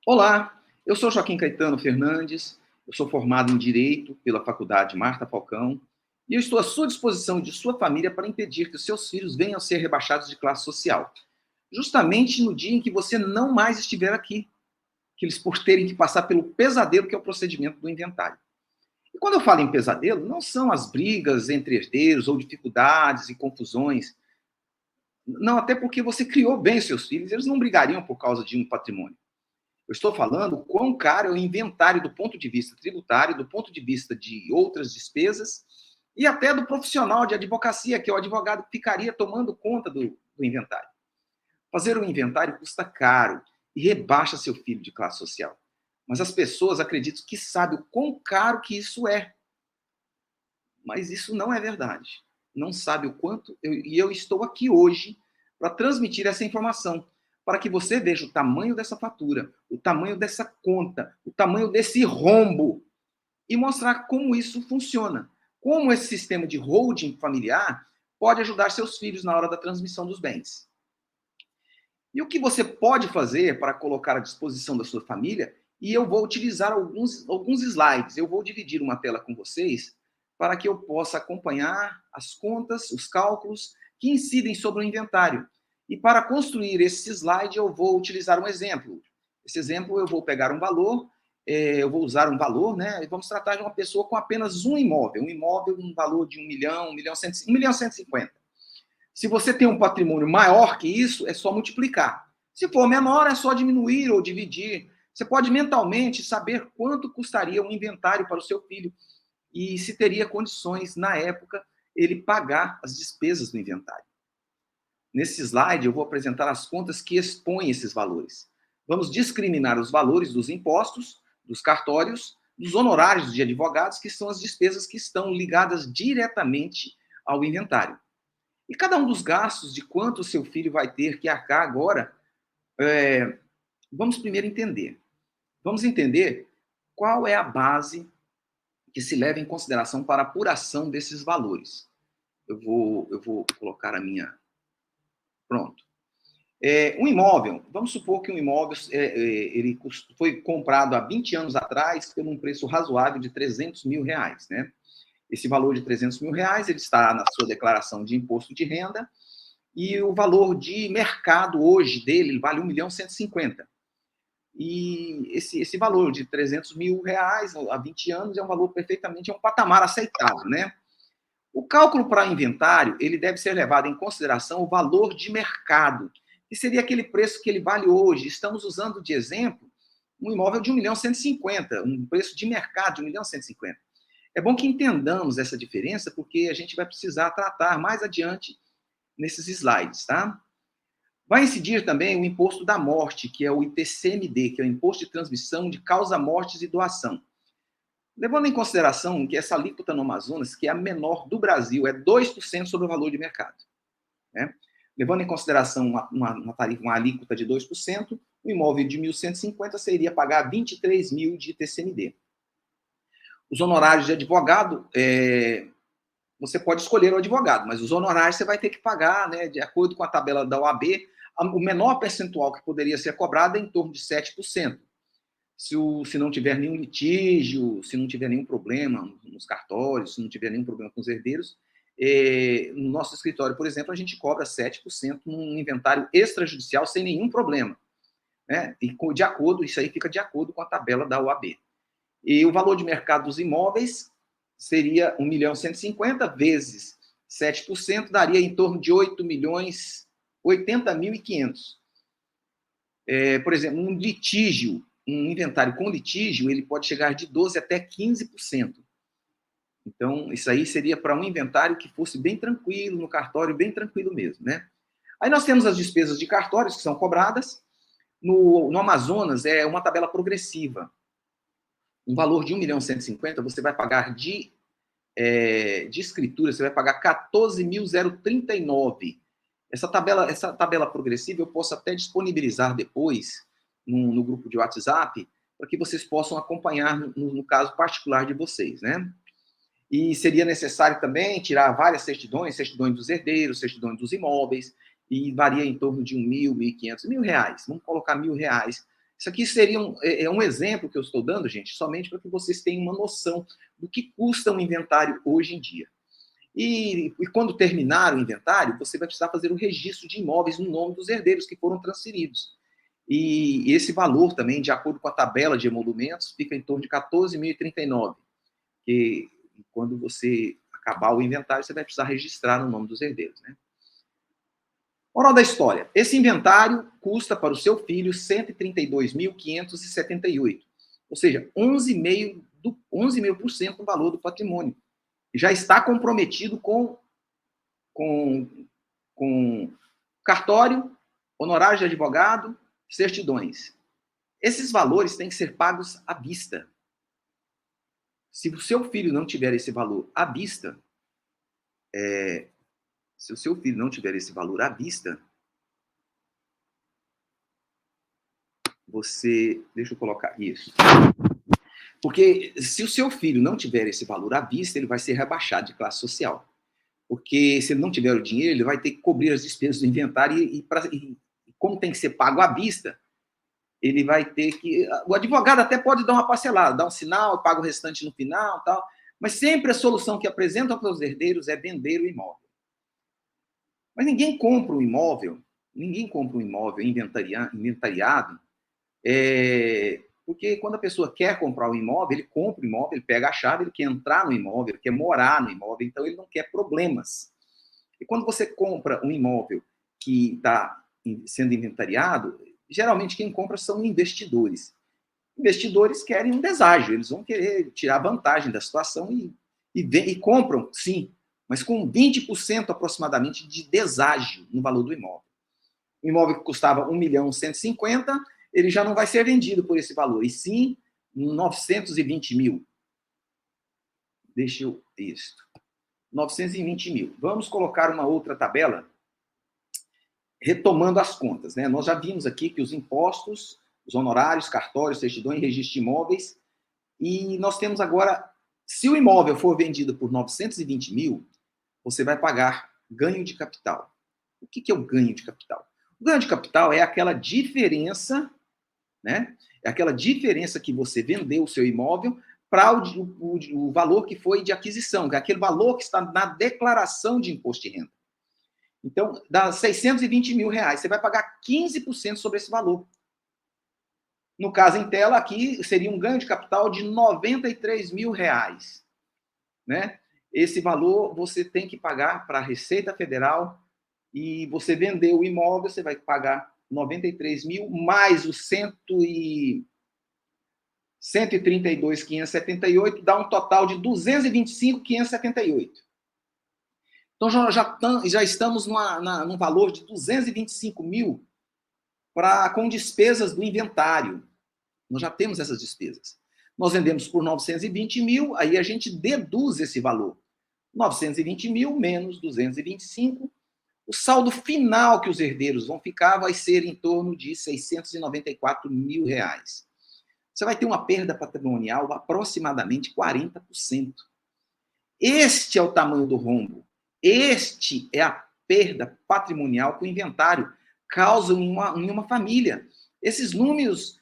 Olá, eu sou Joaquim Caetano Fernandes, eu sou formado em Direito pela Faculdade Marta Falcão e eu estou à sua disposição e de sua família para impedir que os seus filhos venham a ser rebaixados de classe social, justamente no dia em que você não mais estiver aqui, que eles por terem que passar pelo pesadelo que é o procedimento do inventário. E quando eu falo em pesadelo, não são as brigas entre herdeiros ou dificuldades e confusões, não, até porque você criou bem seus filhos, eles não brigariam por causa de um patrimônio. Eu estou falando o quão caro é o inventário do ponto de vista tributário, do ponto de vista de outras despesas e até do profissional de advocacia, que é o advogado que ficaria tomando conta do inventário. Fazer um inventário custa caro e rebaixa seu filho de classe social. Mas as pessoas acreditam que sabem o quão caro que isso é. Mas isso não é verdade. Não sabe o quanto. E eu estou aqui hoje para transmitir essa informação, para que você veja o tamanho dessa fatura, o tamanho dessa conta, o tamanho desse rombo e mostrar como isso funciona. Como esse sistema de holding familiar pode ajudar seus filhos na hora da transmissão dos bens. E o que você pode fazer para colocar à disposição da sua família? E eu vou utilizar alguns slides. Eu vou dividir uma tela com vocês para que eu possa acompanhar as contas, os cálculos que incidem sobre o inventário. E para construir esse slide, eu vou utilizar um exemplo. Esse exemplo, eu vou pegar um valor, eu vou usar um valor, né? E vamos tratar de uma pessoa com apenas um imóvel. Um imóvel, um valor de 1 milhão 150. Se você tem um patrimônio maior que isso, é só multiplicar. Se for menor, é só diminuir ou dividir. Você pode mentalmente saber quanto custaria um inventário para o seu filho e se teria condições, na época, ele pagar as despesas do inventário. Nesse slide, eu vou apresentar as contas que expõem esses valores. Vamos discriminar os valores dos impostos, dos cartórios, dos honorários de advogados, que são as despesas que estão ligadas diretamente ao inventário. E cada um dos gastos de quanto o seu filho vai ter que arcar agora, vamos primeiro entender. Vamos entender qual é a base que se leva em consideração para a apuração desses valores. Eu vou colocar a minha... Pronto. Um imóvel, vamos supor que um imóvel ele foi comprado há 20 anos atrás por um preço razoável de 300 mil reais, né? Esse valor de 300 mil reais, ele está na sua declaração de imposto de renda, e o valor de mercado hoje dele vale 1 milhão 150. E esse valor de 300 mil reais há 20 anos é um valor perfeitamente, é um patamar aceitável, né? O cálculo para inventário, ele deve ser levado em consideração o valor de mercado, que seria aquele preço que ele vale hoje. Estamos usando de exemplo um imóvel de 1 milhão 150, um preço de mercado de 1 milhão 150. É bom que entendamos essa diferença, porque a gente vai precisar tratar mais adiante nesses slides, tá? Vai incidir também o imposto da morte, que é o ITCMD, que é o Imposto de Transmissão de Causa-Mortes e Doação. Levando em consideração que essa alíquota no Amazonas, que é a menor do Brasil, é 2% sobre o valor de mercado. Né? Levando em consideração uma alíquota de 2%, o imóvel de 1.150 seria pagar 23 mil de ITCMD. Os honorários de advogado, você pode escolher o advogado, mas os honorários você vai ter que pagar, né, de acordo com a tabela da OAB, o menor percentual que poderia ser cobrado é em torno de 7%. Se não tiver nenhum litígio, se não tiver nenhum problema nos cartórios, se não tiver nenhum problema com os herdeiros, no nosso escritório, por exemplo, a gente cobra 7% num inventário extrajudicial sem nenhum problema. Né? E de acordo, isso aí fica de acordo com a tabela da OAB. E o valor de mercado dos imóveis seria 1 milhão 150 vezes 7%, daria em torno de 8 milhões 80.500. Por exemplo, um litígio, um inventário com litígio, ele pode chegar de 12% até 15%. Então, isso aí seria para um inventário que fosse bem tranquilo, no cartório, bem tranquilo mesmo, né? Aí nós temos as despesas de cartórios que são cobradas. No Amazonas, é uma tabela progressiva. Um valor de 1 milhão 150, você vai pagar de escritura, você vai pagar 14.039. Essa tabela progressiva eu posso até disponibilizar depois no grupo de WhatsApp, para que vocês possam acompanhar no caso particular de vocês, né? E seria necessário também tirar várias certidões dos herdeiros, certidões dos imóveis, e varia em torno de 1.000, 1.500, R$ 1.000. Vamos colocar R$ 1.000. Isso aqui seria um exemplo que eu estou dando, gente, somente para que vocês tenham uma noção do que custa um inventário hoje em dia. E quando terminar o inventário, você vai precisar fazer o registro de imóveis no nome dos herdeiros que foram transferidos. E esse valor também, de acordo com a tabela de emolumentos, fica em torno de R$ 14.039, que quando você acabar o inventário, você vai precisar registrar no nome dos herdeiros, né? Moral da história. Esse inventário custa para o seu filho R$ 132.578, ou seja, 11,5% do valor do patrimônio. Já está comprometido com cartório, honorários de advogado, certidões. Esses valores têm que ser pagos à vista. Se o seu filho não tiver esse valor à vista, deixa eu colocar isso. Porque se o seu filho não tiver esse valor à vista, ele vai ser rebaixado de classe social. Porque se ele não tiver o dinheiro, ele vai ter que cobrir as despesas do inventário e como tem que ser pago à vista, ele vai ter que... O advogado até pode dar uma parcelada, dar um sinal, paga o restante no final, tal, mas sempre a solução que apresentam para os herdeiros é vender o imóvel. Mas ninguém compra um imóvel inventariado, porque quando a pessoa quer comprar um imóvel, ele compra o imóvel, ele pega a chave, ele quer entrar no imóvel, ele quer morar no imóvel, então ele não quer problemas. E quando você compra um imóvel que está sendo inventariado, geralmente quem compra são investidores. Investidores querem um deságio, eles vão querer tirar vantagem da situação e compram, sim, mas com 20% aproximadamente de deságio no valor do imóvel. O imóvel que custava 1.150.000, ele já não vai ser vendido por esse valor, e sim 920 mil. Deixa eu... Isso. 920 mil. Vamos colocar uma outra tabela, retomando as contas, né? Nós já vimos aqui que os impostos, os honorários, cartórios, certidões, registro de imóveis, e nós temos agora, se o imóvel for vendido por 920 mil, você vai pagar ganho de capital. O que é o ganho de capital? O ganho de capital é aquela diferença, né? É aquela diferença que você vendeu o seu imóvel para o valor que foi de aquisição, que é aquele valor que está na declaração de imposto de renda. Então, dá 620 mil reais. Você vai pagar 15% sobre esse valor. No caso em tela, aqui seria um ganho de capital de 93 mil reais. Né? Esse valor você tem que pagar para a Receita Federal e você vendeu o imóvel, você vai pagar 93 mil mais os 132.578, dá um total de 225.578. Então, já estamos num valor de 225 mil com despesas do inventário. Nós já temos essas despesas. Nós vendemos por 920 mil, aí a gente deduz esse valor. 920 mil menos 225. O saldo final que os herdeiros vão ficar vai ser em torno de 694 mil reais. Você vai ter uma perda patrimonial aproximadamente 40%. Este é o tamanho do rombo. Este é a perda patrimonial que o inventário causa em uma família. Esses números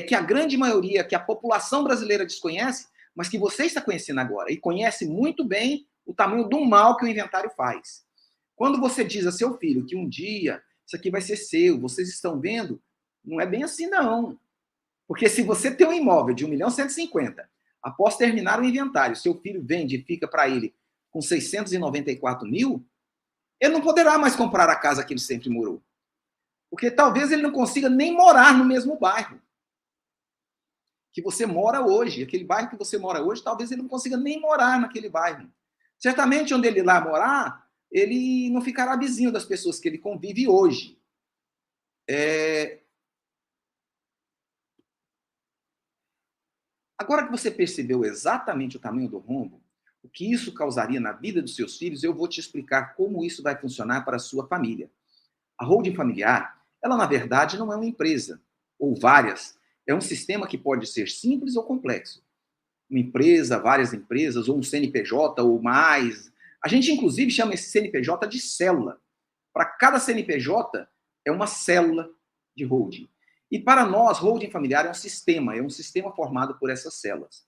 que a grande maioria, que a população brasileira desconhece, mas que você está conhecendo agora e conhece muito bem o tamanho do mal que o inventário faz. Quando você diz a seu filho que um dia isso aqui vai ser seu, vocês estão vendo, não é bem assim, não. Porque se você tem um imóvel de 1.150.000, após terminar o inventário, seu filho vende e fica para ele com 694 mil, ele não poderá mais comprar a casa que ele sempre morou. Porque talvez ele não consiga nem morar no mesmo bairro que você mora hoje. Aquele bairro que você mora hoje, talvez ele não consiga nem morar naquele bairro. Certamente, onde ele lá morar, ele não ficará vizinho das pessoas que ele convive hoje. Agora que você percebeu exatamente o tamanho do rombo, o que isso causaria na vida dos seus filhos, eu vou te explicar como isso vai funcionar para a sua família. A holding familiar, ela na verdade não é uma empresa, ou várias. É um sistema que pode ser simples ou complexo. Uma empresa, várias empresas, ou um CNPJ, ou mais. A gente, inclusive, chama esse CNPJ de célula. Para cada CNPJ, é uma célula de holding. E para nós, holding familiar é um sistema formado por essas células.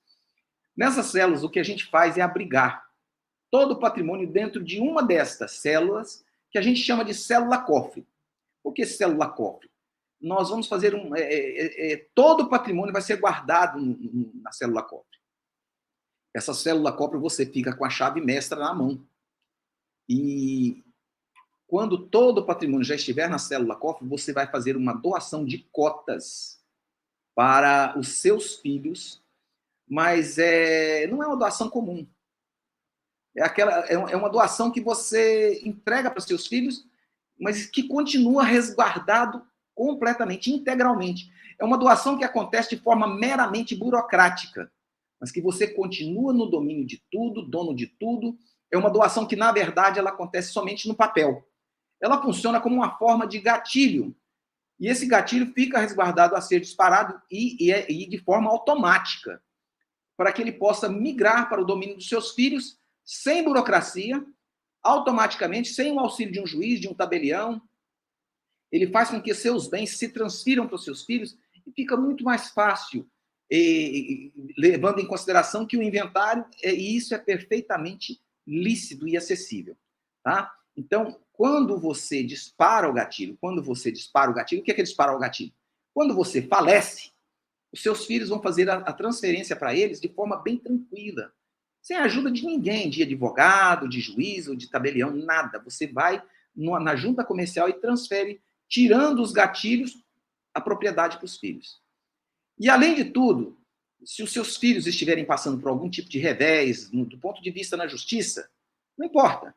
Nessas células, o que a gente faz é abrigar todo o patrimônio dentro de uma destas células, que a gente chama de célula-cofre. Por que célula-cofre? Nós vamos fazer todo o patrimônio vai ser guardado na célula-cofre. Essa célula-cofre você fica com a chave mestra na mão. E quando todo o patrimônio já estiver na célula-cofre, você vai fazer uma doação de cotas para os seus filhos, mas não é uma doação comum. É uma doação que você entrega para os seus filhos, mas que continua resguardado completamente, integralmente. É uma doação que acontece de forma meramente burocrática, mas que você continua no domínio de tudo, dono de tudo. É uma doação que, na verdade, ela acontece somente no papel. Ela funciona como uma forma de gatilho. E esse gatilho fica resguardado a ser disparado e de forma automática, para que ele possa migrar para o domínio dos seus filhos sem burocracia, automaticamente, sem o auxílio de um juiz, de um tabelião. Ele faz com que seus bens se transfiram para os seus filhos e fica muito mais fácil, levando em consideração que o inventário, e isso é perfeitamente lícito e acessível. Tá? Então, quando você dispara o gatilho, o que é disparar o gatilho? Quando você falece, os seus filhos vão fazer a transferência para eles de forma bem tranquila, sem a ajuda de ninguém, de advogado, de juiz ou de tabelião, nada. Você vai na junta comercial e transfere, tirando os gatilhos, a propriedade para os filhos. E, além de tudo, se os seus filhos estiverem passando por algum tipo de revés, do ponto de vista na justiça, não importa.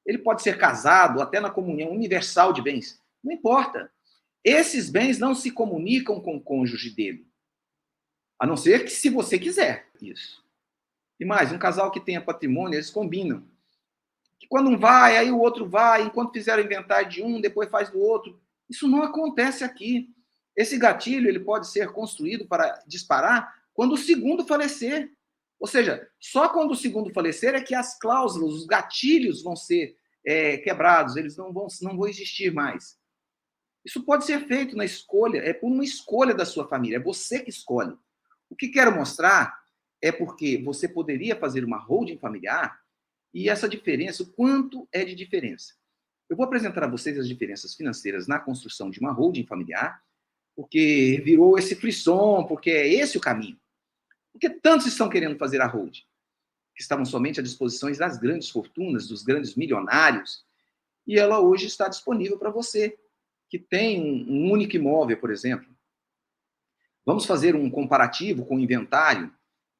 Ele pode ser casado, até na comunhão universal de bens. Não importa. Esses bens não se comunicam com o cônjuge dele. A não ser que se você quiser isso. E mais, um casal que tenha patrimônio, eles combinam. Que quando um vai, aí o outro vai, enquanto fizeram o inventário de um, depois faz do outro. Isso não acontece aqui. Esse gatilho ele pode ser construído para disparar quando o segundo falecer. Ou seja, só quando o segundo falecer é que as cláusulas, os gatilhos vão ser quebrados, eles não vão existir mais. Isso pode ser feito na escolha, é por uma escolha da sua família, é você que escolhe. O que quero mostrar é porque você poderia fazer uma holding familiar e essa diferença, o quanto é de diferença. Eu vou apresentar a vocês as diferenças financeiras na construção de uma holding familiar, porque virou esse frisson, porque é esse o caminho. Porque tantos estão querendo fazer a holding, que estavam somente à disposição das grandes fortunas, dos grandes milionários, e ela hoje está disponível para você, que tem um único imóvel, por exemplo. Vamos fazer um comparativo com o inventário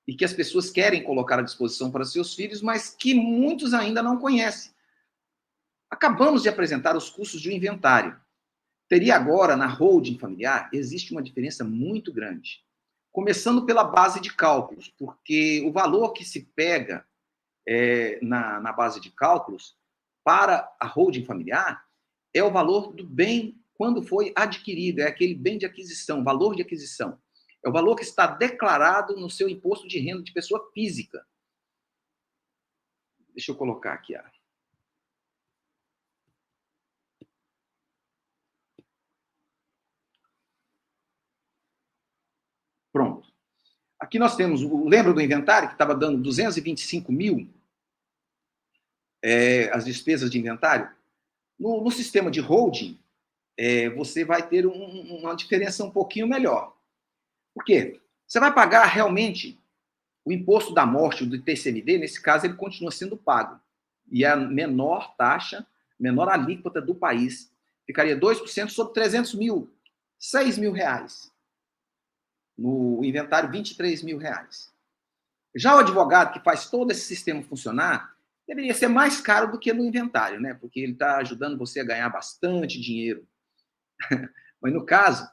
e que as pessoas querem colocar à disposição para seus filhos, mas que muitos ainda não conhecem. Acabamos de apresentar os custos de um inventário. Teria agora, na holding familiar, existe uma diferença muito grande. Começando pela base de cálculos, porque o valor que se pega na base de cálculos para a holding familiar é o valor do bem quando foi adquirido, é aquele bem de aquisição, valor de aquisição. É o valor que está declarado no seu imposto de renda de pessoa física. Deixa eu colocar aqui. Pronto. Aqui nós temos, lembra do inventário que estava dando 225 mil, as despesas de inventário? No sistema de holding, você vai ter uma diferença um pouquinho melhor. Por quê? Você vai pagar realmente o imposto da morte, do TCMD, nesse caso, ele continua sendo pago. E a menor taxa, menor alíquota do país. Ficaria 2% sobre 300 mil, 6 mil reais. No inventário, 23 mil reais. Já o advogado que faz todo esse sistema funcionar, deveria ser mais caro do que no inventário, né? Porque ele está ajudando você a ganhar bastante dinheiro. Mas no caso,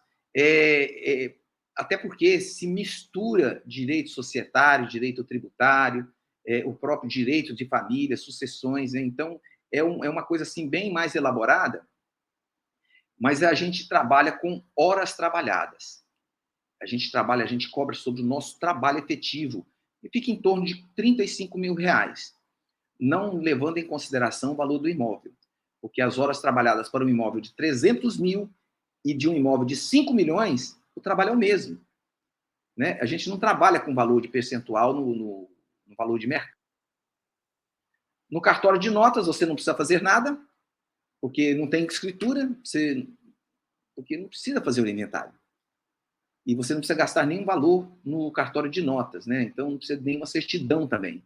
até porque se mistura direito societário, direito tributário, o próprio direito de família, sucessões, né? Então é uma coisa assim bem mais elaborada, mas a gente trabalha com horas trabalhadas. A gente cobra sobre o nosso trabalho efetivo e fica em torno de 35 mil reais, não levando em consideração o valor do imóvel, porque as horas trabalhadas para um imóvel de 300 mil e de um imóvel de 5 milhões, o trabalho é o mesmo. Né? A gente não trabalha com valor de percentual no valor de mercado. No cartório de notas, você não precisa fazer nada, porque não tem escritura, porque não precisa fazer o inventário. E você não precisa gastar nenhum valor no cartório de notas, né? Então não precisa de nenhuma certidão também.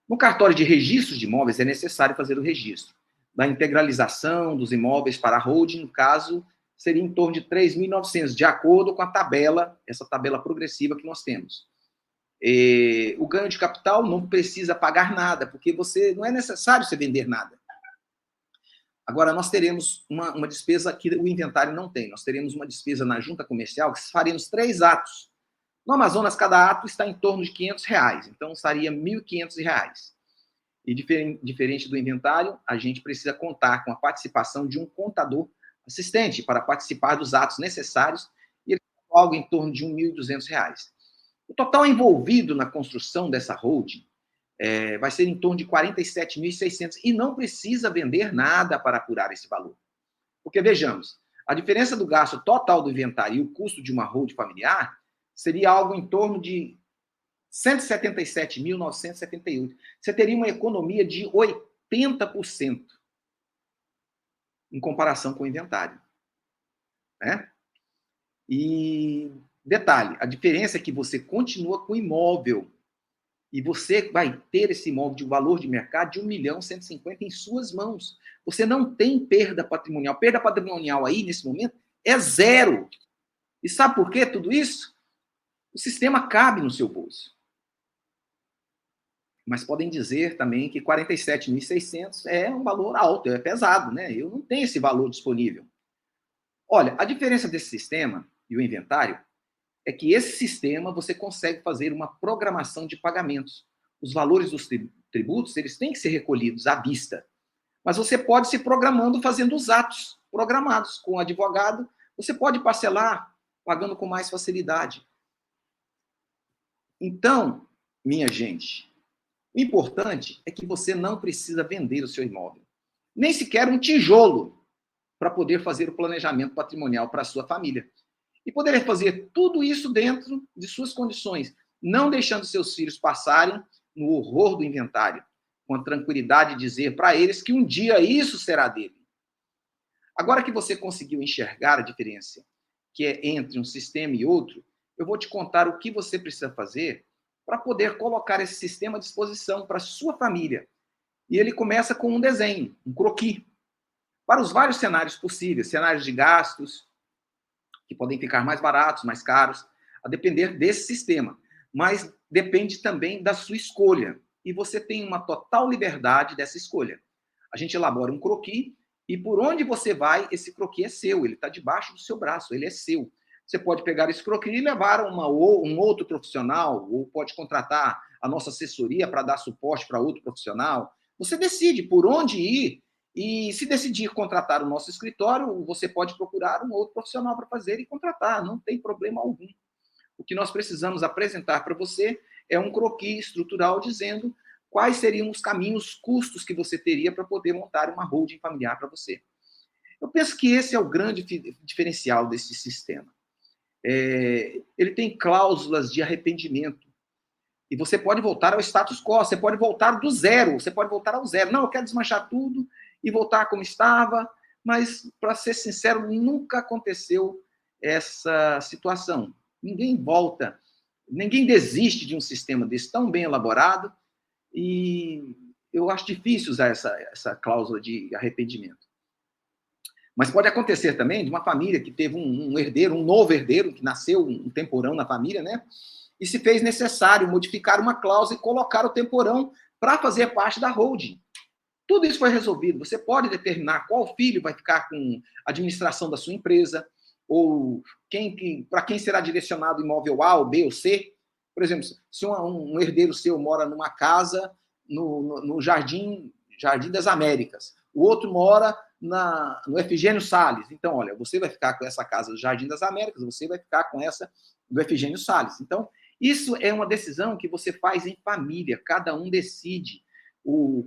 No cartório de registros de imóveis é necessário fazer o registro da integralização dos imóveis para a holding, no caso, seria em torno de 3.900, de acordo com a tabela, essa tabela progressiva que nós temos. O ganho de capital não precisa pagar nada, porque não é necessário você vender nada. Agora, nós teremos uma despesa que o inventário não tem. Nós teremos uma despesa na junta comercial que faremos 3 atos. No Amazonas, cada ato está em torno de R$500, então estaria R$1.500. E diferente do inventário, a gente precisa contar com a participação de um contador assistente para participar dos atos necessários, e ele algo em torno de R$1.200. O total envolvido na construção dessa holding vai ser em torno de 47.600, e não precisa vender nada para apurar esse valor. Porque, vejamos, a diferença do gasto total do inventário e o custo de uma holding familiar seria algo em torno de 177.978. Você teria uma economia de 80% em comparação com o inventário. Né? E, detalhe, a diferença é que você continua com o imóvel e você vai ter esse imóvel de valor de mercado de 1.150.000 em suas mãos. Você não tem perda patrimonial. Perda patrimonial aí, nesse momento, é zero. E sabe por quê tudo isso? O sistema cabe no seu bolso. Mas podem dizer também que 47.600 é um valor alto, é pesado, né? Eu não tenho esse valor disponível. Olha, a diferença desse sistema e o inventário é que esse sistema você consegue fazer uma programação de pagamentos. Os valores dos tributos, eles têm que ser recolhidos à vista. Mas você pode se programando fazendo os atos programados com o advogado. Você pode parcelar pagando com mais facilidade. Então, minha gente, o importante é que você não precisa vender o seu imóvel. Nem sequer um tijolo para poder fazer o planejamento patrimonial para a sua família. E poder fazer tudo isso dentro de suas condições, não deixando seus filhos passarem no horror do inventário, com a tranquilidade de dizer para eles que um dia isso será dele. Agora que você conseguiu enxergar a diferença que é entre um sistema e outro, eu vou te contar o que você precisa fazer para poder colocar esse sistema à disposição para a sua família. E ele começa com um desenho, um croquis, para os vários cenários possíveis, cenários de gastos, que podem ficar mais baratos, mais caros, a depender desse sistema. Mas depende também da sua escolha. E você tem uma total liberdade dessa escolha. A gente elabora um croquis e por onde você vai, esse croquis é seu. Ele está debaixo do seu braço, ele é seu. Você pode pegar esse croquis e levar a um outro profissional, ou pode contratar a nossa assessoria para dar suporte para outro profissional. Você decide por onde ir. E se decidir contratar o nosso escritório, você pode procurar um outro profissional para fazer e contratar, não tem problema algum. O que nós precisamos apresentar para você é um croquis estrutural dizendo quais seriam os caminhos, custos que você teria para poder montar uma holding familiar para você. Eu penso que esse é o grande diferencial desse sistema. Ele tem cláusulas de arrependimento. E você pode voltar ao status quo, você pode voltar do zero, você pode voltar ao zero. Não, eu quero desmanchar tudo e voltar como estava, mas, para ser sincero, nunca aconteceu essa situação. Ninguém volta, ninguém desiste de um sistema desse tão bem elaborado, e eu acho difícil usar essa cláusula de arrependimento. Mas pode acontecer também de uma família que teve um herdeiro, um novo herdeiro, que nasceu um temporão na família, né? E se fez necessário modificar uma cláusula e colocar o temporão para fazer parte da holding. Tudo isso foi resolvido. Você pode determinar qual filho vai ficar com a administração da sua empresa, ou para quem será direcionado o imóvel A, ou B, ou C. Por exemplo, se um herdeiro seu mora numa casa no Jardim das Américas, o outro mora no Efigênio Salles. Então, olha, você vai ficar com essa casa do Jardim das Américas, você vai ficar com essa do Efigênio Salles. Então, isso é uma decisão que você faz em família, cada um decide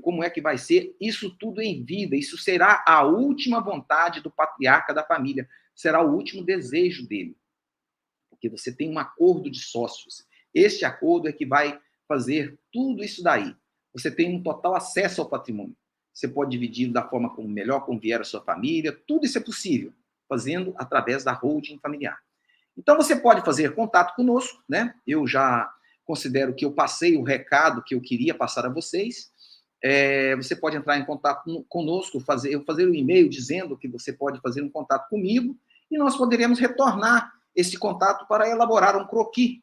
como é que vai ser, isso tudo em vida, isso será a última vontade do patriarca da família. será o último desejo dele, porque você tem um acordo de sócios. Este acordo é que vai fazer tudo isso daí. Você tem um total acesso ao patrimônio. Você pode dividir da forma como melhor convier a sua família, tudo isso é possível, fazendo através da holding familiar. Então, você pode fazer contato conosco, né? Eu já considero que eu passei o recado que eu queria passar a vocês. Você pode entrar em contato conosco, fazer um e-mail dizendo que você pode fazer um contato comigo e nós poderemos retornar esse contato para elaborar um croquis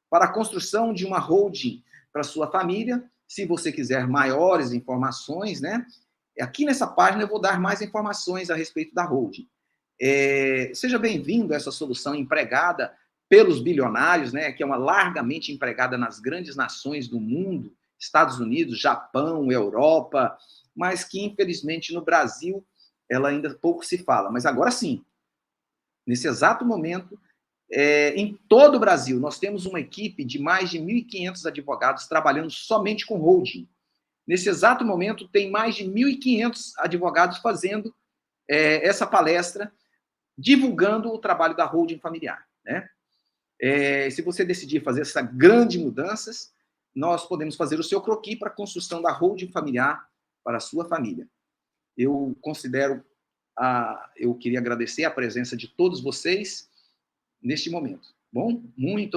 para a construção de uma holding para a sua família. Se você quiser maiores informações, né? Aqui nessa página eu vou dar mais informações a respeito da holding. Seja bem-vindo a essa solução empregada pelos bilionários, né, que é uma largamente empregada nas grandes nações do mundo, Estados Unidos, Japão, Europa, mas que, infelizmente, no Brasil, ela ainda pouco se fala. Mas agora sim, nesse exato momento, em todo o Brasil, nós temos uma equipe de mais de 1.500 advogados trabalhando somente com holding. Nesse exato momento, tem mais de 1.500 advogados fazendo essa palestra, divulgando o trabalho da holding familiar, né? Se você decidir fazer essa grande mudanças, nós podemos fazer o seu croquis para a construção da holding familiar para a sua família. Eu queria agradecer a presença de todos vocês neste momento. Bom, muito